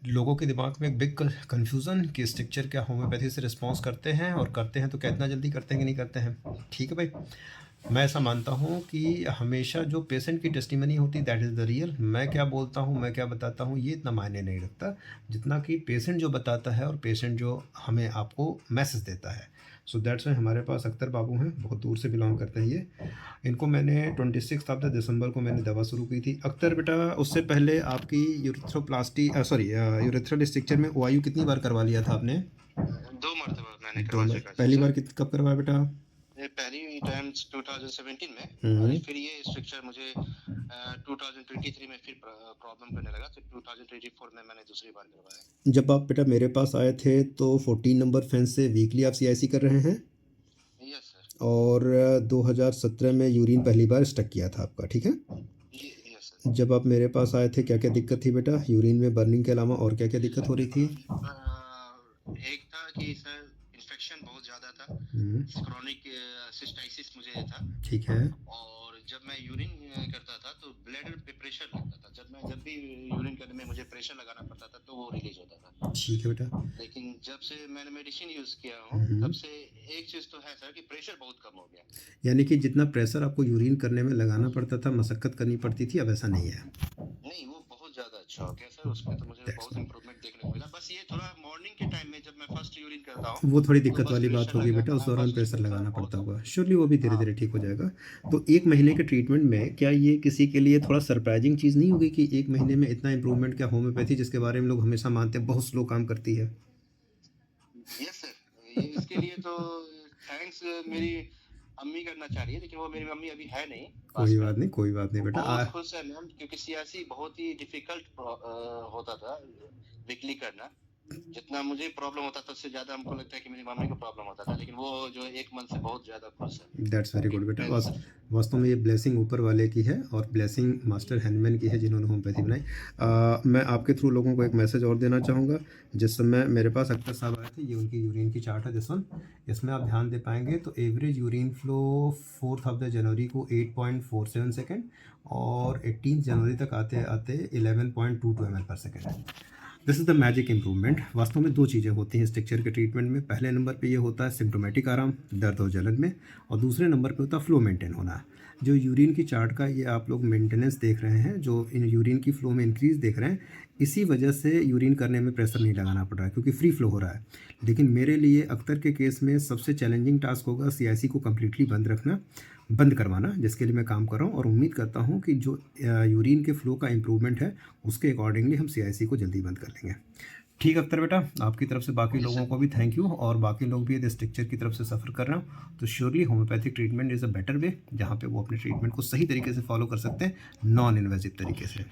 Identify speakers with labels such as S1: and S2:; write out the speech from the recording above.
S1: लोगों के दिमाग में एक बिग कन्फ्यूज़न कि स्ट्रक्चर क्या होम्योपैथी से रिस्पॉन्स करते हैं, और करते हैं तो क्या इतना जल्दी करते हैं कि नहीं करते हैं। ठीक है भाई, मैं ऐसा मानता हूँ कि हमेशा जो पेशेंट की टेस्टिमनी होती है दैट इज़ द रियल। मैं क्या बोलता हूँ, मैं क्या बताता हूँ, ये इतना मायने नहीं रखता जितना कि पेशेंट जो बताता है और पेशेंट जो हमें आपको मैसेज देता है। सो दैट्स वाई हमारे पास अख्तर बाबू हैं, बहुत दूर से बिलोंग करते हैं ये। इनको मैंने 26 ऑफ द दिसंबर को मैंने दवा शुरू की थी। अख्तर बेटा, उससे पहले आपकी यूरिथ्रोप्लास्टी सॉरी यूरिथ्रल स्ट्रक्चर में ओआईयू कितनी बार करवा लिया था आपने?
S2: 2 मरतबा मैंने
S1: दो
S2: करवा
S1: बार।
S2: चुका जी
S1: पहली
S2: सर।
S1: बार कब करवाया बेटा?
S2: ये पहली टाइम 2017 में, और
S1: हम्म।
S2: फिर ये स्ट्रक्चर मुझे 2023 में फिर प्रॉब्लम करने लगा, तो 2024 में मैंने दूसरी बार करवाया।
S1: जब आप बेटा मेरे पास आए थे तो 14 नंबर फेंस से वीकली आप सीआईसी कर रहे हैं,
S2: यस सर।
S1: और 2017 में यूरिन पहली बार स्टक किया था आपका, ठीक है?
S2: Yes sir.
S1: जब आप मेरे पास आए थे क्या क्या दिक्कत थी बेटा, यूरिन में बर्निंग के अलावा और क्या क्या दिक्कत हो रही थी?
S2: एक था कि सर इन्फेक्शन बहुत ज़्यादा था,
S1: हम्म।
S2: क्रॉनिक सिस्टाइसिस मुझे था।
S1: ठीक है।
S2: और जब मैं यूरिन करता था तो ब्लड पे प्रेशर लगता था, जब भी यूरिन करने में मुझे प्रेशर लगाना पड़ता था तो वो रिलीज होता था।
S1: ठीक है बेटा।
S2: लेकिन जब से मैंने मेडिसिन यूज किया हूँ तब से एक चीज तो है सर कि प्रेशर बहुत कम हो गया।
S1: यानी कि जितना प्रेशर आपको यूरिन करने में लगाना पड़ता था, मशक्कत करनी पड़ती थी, अब ऐसा नहीं है।
S2: नहीं, वो बहुत ज्यादा अच्छा हो गया सर, उसमें तो मुझे
S1: That's
S2: बहुत इम्प्रूवमेंट देखने को मिला। बस ये थोड़ा मॉर्निंग के टाइम में जब मैं फर्स्ट यूरिन करता हूँ
S1: वो थोड़ी
S2: तो
S1: दिक्कत
S2: बस
S1: वाली बात
S2: प्रेशर
S1: होगी बेटा, उस
S2: लगाना,
S1: दौरान
S2: बस
S1: प्रेशर
S2: उसमें थोड़ा
S1: लगाना पड़ता
S2: बहुत।
S1: होगा। श्योरली वो भी धीरे
S2: हाँ
S1: धीरे ठीक हो जाएगा। तो एक महीने के ट्रीटमेंट में क्या ये किसी के लिए थोड़ा सरप्राइजिंग चीज़ नहीं होगी कि एक महीने में इतना इंप्रूवमेंट? क्या होम्योपैथी जिसके बारे में लोग हमेशा मानते हैं बहुत स्लो काम करती है?
S2: यस सर, ये इसके लिए तो थैंक्स मेरी अम्मी करना चाह रही है, लेकिन वो मेरी मम्मी अभी है नहीं पास
S1: कोई
S2: में।
S1: बात नहीं, कोई बात नहीं
S2: वो
S1: बेटा।
S2: बहुत खुश है मैम, क्योंकि सियासी बहुत ही डिफिकल्ट होता था वीकली करना। जितना मुझे प्रॉब्लम होता था उससे ज्यादा हमको लगता है कि मेरी मम्मी को प्रॉब्लम होता था, लेकिन वो जो एक मन से बहुत ज्यादा खुश है।
S1: दैट्स वेरी
S2: उनकी
S1: गुड बेटा।
S2: प्रेजेंस।
S1: वास्तव में ये ब्लेसिंग ऊपर वाले की है और ब्लेसिंग मास्टर हैंडमैन की है जिन्होंने होम्योपैथी बनाई। मैं आपके थ्रू लोगों को एक मैसेज और देना चाहूँगा। जिस समय मेरे पास अख्तर साहब आए थे, ये उनकी यूरिन की चार्ट है दिस वन। इसमें आप ध्यान दे पाएंगे तो average urine flow 4 of the January को 8.47 सेकेंड, और 18 जनवरी तक आते आते 11.22 ml/सेकेंड है। This is the magic improvement. वास्तव में दो चीज़ें होती हैं स्ट्रक्चर के ट्रीटमेंट में। पहले नंबर पे ये होता है सिम्टोमेटिक आराम, दर्द और जलन में, और दूसरे नंबर पे होता है फ्लो मेंटेन होना। जो यूरिन की चार्ट का ये आप लोग मेंटेनेंस देख रहे हैं, जो इन यूरिन की फ्लो में इंक्रीज़ देख रहे हैं, इसी वजह से यूरिन करने में प्रेशर नहीं लगाना पड़ रहा है क्योंकि फ्री फ्लो हो रहा है। लेकिन मेरे लिए अख्तर के केस में सबसे चैलेंजिंग टास्क होगा सीआईसी को कम्प्लीटली बंद रखना, बंद करवाना, जिसके लिए मैं काम कर रहा हूँ, और उम्मीद करता हूँ कि जो यूरिन के फ्लो का इम्प्रूवमेंट है उसके अकॉर्डिंगली हम सीआईसी को जल्दी बंद कर लेंगे। ठीक अख्तर बेटा, आपकी तरफ से बाकी
S2: जी
S1: लोगों
S2: सर।
S1: को भी थैंक यू, और बाकी लोग भी यदि स्ट्रक्चर की तरफ से सफ़र कर रहे हो तो surely homeopathic treatment is a better way, जहाँ पे वो अपने ट्रीटमेंट को सही तरीके से फॉलो कर सकते हैं, नॉन इन्वेजिव तरीके से।